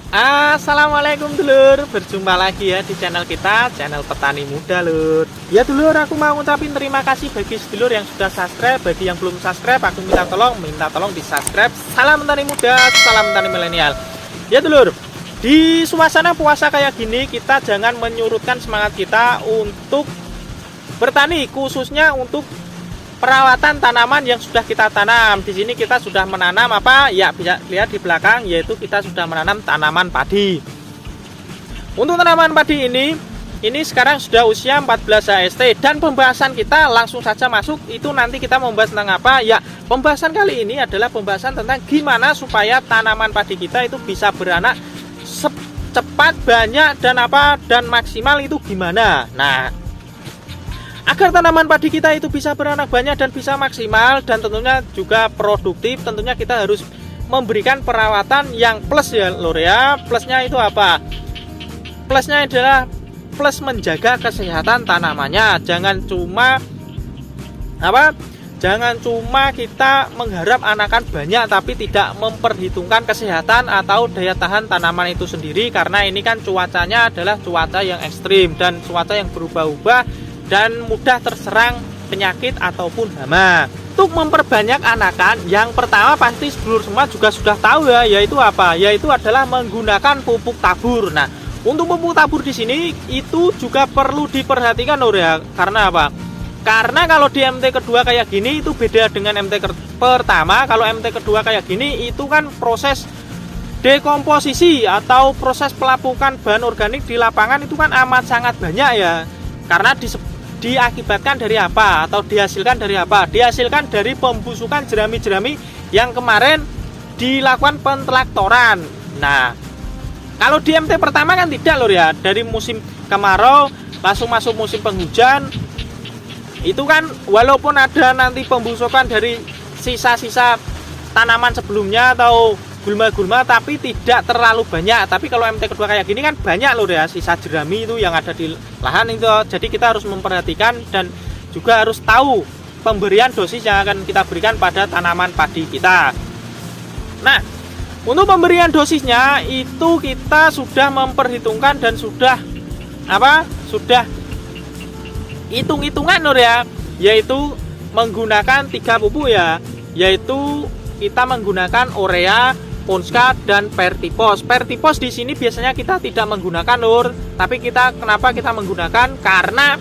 Assalamualaikum dulur, berjumpa lagi ya di channel kita, channel Petani Muda lur. Ya dulur, aku mau ngucapin terima kasih bagi sedulur yang sudah subscribe. Bagi yang belum subscribe, aku minta tolong di subscribe. Salam petani muda, salam petani milenial. Ya dulur, di suasana puasa kayak gini, kita jangan menyurutkan semangat kita untuk bertani, khususnya untuk perawatan tanaman yang sudah kita tanam. Di sini kita sudah menanam apa? Ya, bisa lihat di belakang, yaitu kita sudah menanam tanaman padi. Untuk tanaman padi ini sekarang sudah usia 14 HST dan pembahasan kita langsung saja masuk. Itu nanti kita membahas tentang apa? Ya, pembahasan kali ini adalah pembahasan tentang gimana supaya tanaman padi kita itu bisa beranak cepat, banyak dan maksimal itu gimana. Nah, agar tanaman padi kita itu bisa beranak banyak dan bisa maksimal dan tentunya juga produktif, tentunya kita harus memberikan perawatan yang plus ya lur ya. Plusnya itu apa? Plusnya adalah plus menjaga kesehatan tanamannya. Jangan cuma kita mengharap anakan banyak tapi tidak memperhitungkan kesehatan atau daya tahan tanaman itu sendiri, karena ini kan cuacanya adalah cuaca yang ekstrim dan cuaca yang berubah-ubah dan mudah terserang penyakit ataupun hama. Untuk memperbanyak anakan, yang pertama pasti sedulur semua juga sudah tahu ya, yaitu apa? Yaitu adalah menggunakan pupuk tabur. Nah, untuk pupuk tabur di sini itu juga perlu diperhatikan lur ya. Karena apa? Karena kalau di MT kedua kayak gini itu beda dengan MT pertama. Kalau MT kedua kayak gini itu kan proses dekomposisi atau proses pelapukan bahan organik di lapangan itu kan amat sangat banyak ya. Karena diakibatkan dari apa atau dihasilkan dari apa? Dihasilkan dari pembusukan jerami-jerami yang kemarin dilakukan pentelaktoran. Nah, kalau di MT pertama kan tidak lur ya, dari musim kemarau langsung masuk musim penghujan. Itu kan walaupun ada nanti pembusukan dari sisa-sisa tanaman sebelumnya atau gulma-gulma, tapi tidak terlalu banyak. Tapi kalau MT kedua kayak gini kan banyak loh ya sisa jerami itu yang ada di lahan itu. Jadi kita harus memperhatikan dan juga harus tahu pemberian dosis yang akan kita berikan pada tanaman padi kita. Nah, untuk pemberian dosisnya itu kita sudah memperhitungkan dan sudah hitung-hitungan loh ya, yaitu menggunakan 3 pupuk ya, yaitu kita menggunakan urea, Ponska dan Pertipos. Pertipos di sini biasanya kita tidak menggunakan lur, tapi kenapa kita menggunakan? Karena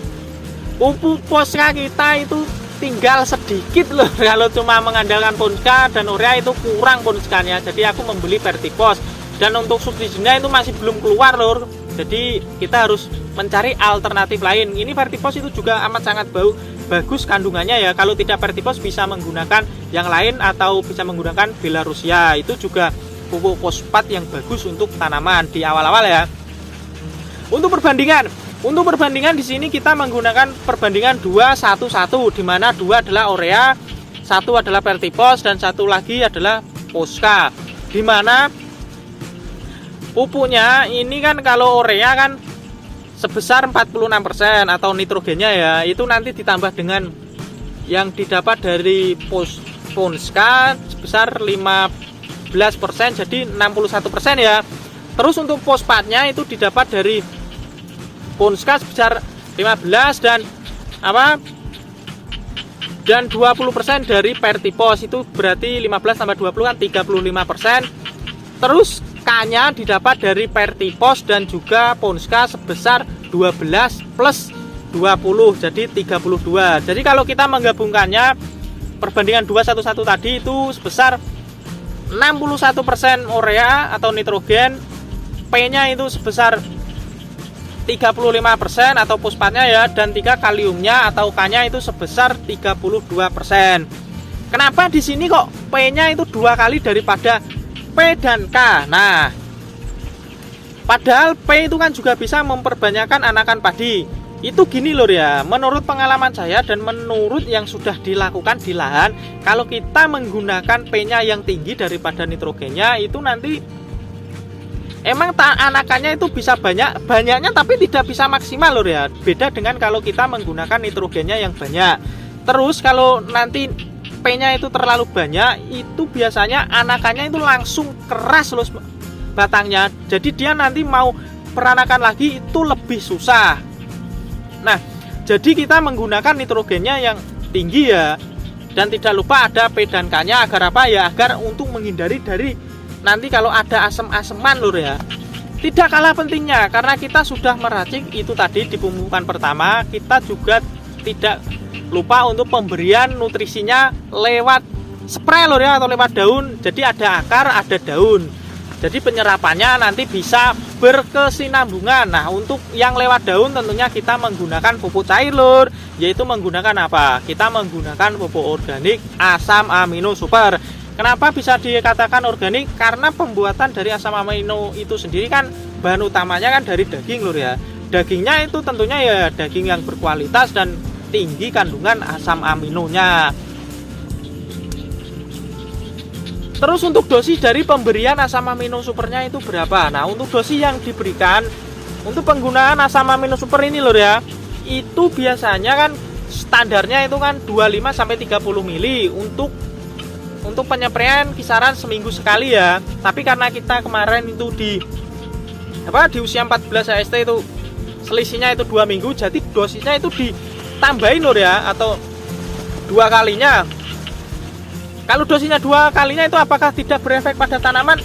pupuk Ponska kita itu tinggal sedikit loh. Kalau cuma mengandalkan Ponska dan urea itu kurang Ponskanya. Jadi aku membeli Pertipos dan untuk subsidinya itu masih belum keluar lur. Jadi kita harus mencari alternatif lain. Ini Pertipos itu juga amat sangat bagus kandungannya ya. Kalau tidak Pertipos bisa menggunakan yang lain atau bisa menggunakan Belarusia. Itu juga pupuk fosfat yang bagus untuk tanaman di awal-awal ya. Untuk perbandingan di sini kita menggunakan perbandingan 2-1-1, di mana 2 adalah urea, 1 adalah Pertipos dan 1 lagi adalah Ponska. Di mana pupuknya ini kan kalau urea kan sebesar 46% atau nitrogennya ya, itu nanti ditambah dengan yang didapat dari Ponska sebesar 15%, jadi 61% ya. Terus untuk fosfatnya itu didapat dari Ponska sebesar 15 dan 20% dari Pertipos, itu berarti 15 tambah 20 kan 35%. Terus K-nya didapat dari Pertipos dan juga Ponska sebesar 12 plus 20, jadi 32. Jadi kalau kita menggabungkannya perbandingan 2-1-1 tadi itu sebesar 61% urea atau nitrogen, P-nya itu sebesar 35% atau fosfatnya ya, dan 3 kaliumnya atau K-nya itu sebesar 32%. Kenapa di sini kok P-nya itu 2 kali daripada P dan K? Nah, padahal P itu kan juga bisa memperbanyakkan anakan padi. Itu gini lur ya, menurut pengalaman saya dan menurut yang sudah dilakukan di lahan, kalau kita menggunakan P-nya yang tinggi daripada nitrogennya, itu nanti emang anakannya itu bisa banyaknya tapi tidak bisa maksimal lur ya. Beda dengan kalau kita menggunakan nitrogennya yang banyak. Terus kalau nanti P-nya itu terlalu banyak, itu biasanya anakannya itu langsung keras loh batangnya, jadi dia nanti mau peranakan lagi itu lebih susah. Nah, jadi kita menggunakan nitrogennya yang tinggi ya, dan tidak lupa ada P dan K-nya agar apa ya, agar untuk menghindari dari nanti kalau ada asam-aseman lur ya. Tidak kalah pentingnya karena kita sudah meracik itu tadi di pemupukan pertama, kita juga tidak lupa untuk pemberian nutrisinya lewat spray lur ya, atau lewat daun. Jadi ada akar, ada daun. Jadi penyerapannya nanti bisa berkesinambungan. Nah, untuk yang lewat daun tentunya kita menggunakan pupuk cair lur, yaitu menggunakan apa? Kita menggunakan pupuk organik asam amino super. Kenapa bisa dikatakan organik? Karena pembuatan dari asam amino itu sendiri kan bahan utamanya kan dari daging lur ya. Dagingnya itu tentunya ya daging yang berkualitas dan tinggi kandungan asam aminonya. Terus untuk dosis dari pemberian asam amino supernya itu berapa? Nah, untuk dosis yang diberikan untuk penggunaan asam amino super ini lur ya, itu biasanya kan standarnya itu kan 25 sampai 30 mili untuk penyepraian kisaran seminggu sekali ya. Tapi karena kita kemarin itu di usia 14 HST itu selisihnya itu 2 minggu, jadi dosisnya itu ditambahin lur ya, atau 2 kalinya. Kalau dosisnya 2 kalinya itu apakah tidak berefek pada tanaman?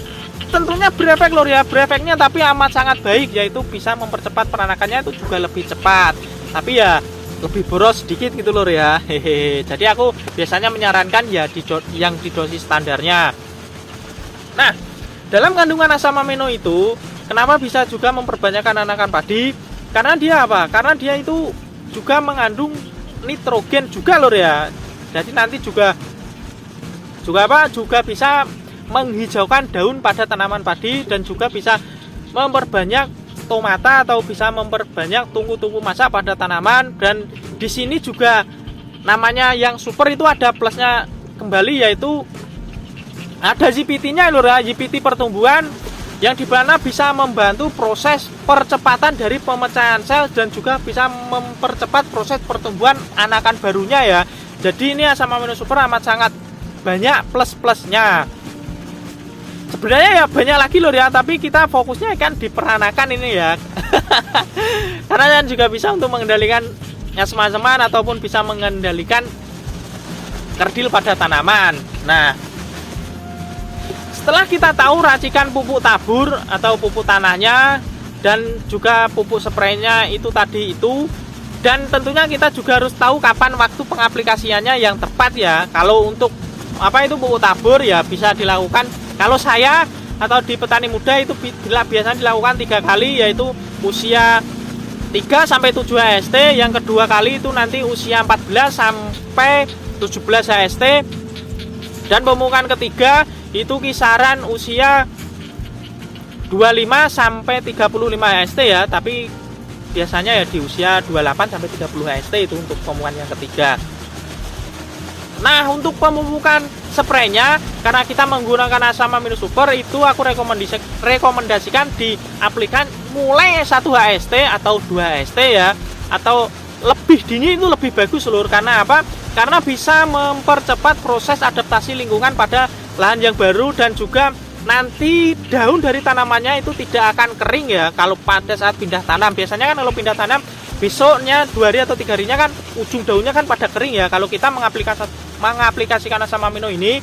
Tentunya berefek lur ya, berefeknya tapi amat sangat baik, yaitu bisa mempercepat peranakannya itu juga lebih cepat. Tapi ya lebih boros sedikit gitu lur ya. Hehe. Jadi aku biasanya menyarankan ya yang di dosis standarnya. Nah, dalam kandungan asam amino itu kenapa bisa juga memperbanyakkan anakan padi? Karena dia apa? Karena dia itu juga mengandung nitrogen juga lur ya. Jadi nanti juga bisa menghijaukan daun pada tanaman padi, dan juga bisa memperbanyak stomata atau bisa memperbanyak tungku-tungku massa pada tanaman. Dan di sini juga namanya yang super itu ada plusnya kembali, yaitu ada ZPT-nya lur ya, ZPT pertumbuhan, yang dimana bisa membantu proses percepatan dari pemecahan sel dan juga bisa mempercepat proses pertumbuhan anakan barunya ya. Jadi ini asam amino super amat sangat banyak plus-plusnya. Sebenarnya ya banyak lagi loh ya, tapi kita fokusnya kan di peranakan ini ya. Karena kan juga bisa untuk mengendalikan asam-asaman ataupun bisa mengendalikan kerdil pada tanaman. Nah, setelah kita tahu racikan pupuk tabur atau pupuk tanahnya dan juga pupuk spraynya itu tadi itu, dan tentunya kita juga harus tahu kapan waktu pengaplikasiannya yang tepat ya. Kalau untuk pupuk tabur ya bisa dilakukan, kalau saya atau di petani muda itu biasanya dilakukan 3 kali, yaitu usia 3 sampai 7 HST, yang kedua kali itu nanti usia 14 sampai 17 HST, dan pemupukan ketiga itu kisaran usia 25 sampai 35 HST ya, tapi biasanya ya di usia 28 sampai 30 HST itu untuk pemupukan yang ketiga. Nah, untuk pemupukan spraynya, karena kita menggunakan asam amino super, itu aku rekomendasikan diaplikan mulai 1 HST atau 2 HST ya, atau lebih dini itu lebih bagus lur. Karena apa? Karena bisa mempercepat proses adaptasi lingkungan pada lahan yang baru, dan juga nanti daun dari tanamannya itu tidak akan kering ya kalau pada saat pindah tanam. Biasanya kan kalau pindah tanam besoknya 2 hari atau 3 harinya kan ujung daunnya kan pada kering ya. Kalau kita mengaplikasikan asam amino ini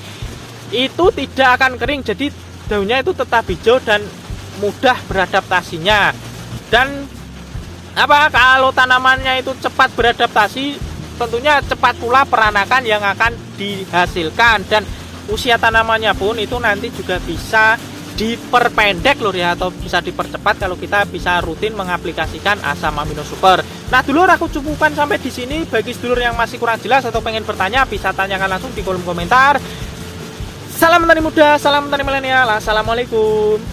itu tidak akan kering, jadi daunnya itu tetap hijau dan mudah beradaptasinya. Dan kalau tanamannya itu cepat beradaptasi, tentunya cepat pula peranakan yang akan dihasilkan, dan usia tanamannya pun itu nanti juga bisa diperpendek lur ya, atau bisa dipercepat kalau kita bisa rutin mengaplikasikan asam amino super. Nah, dulur aku cukupkan sampai di sini. Bagi dulur yang masih kurang jelas atau pengen bertanya, bisa tanyakan langsung di kolom komentar. Salam petani muda, salam petani milenial. Assalamualaikum.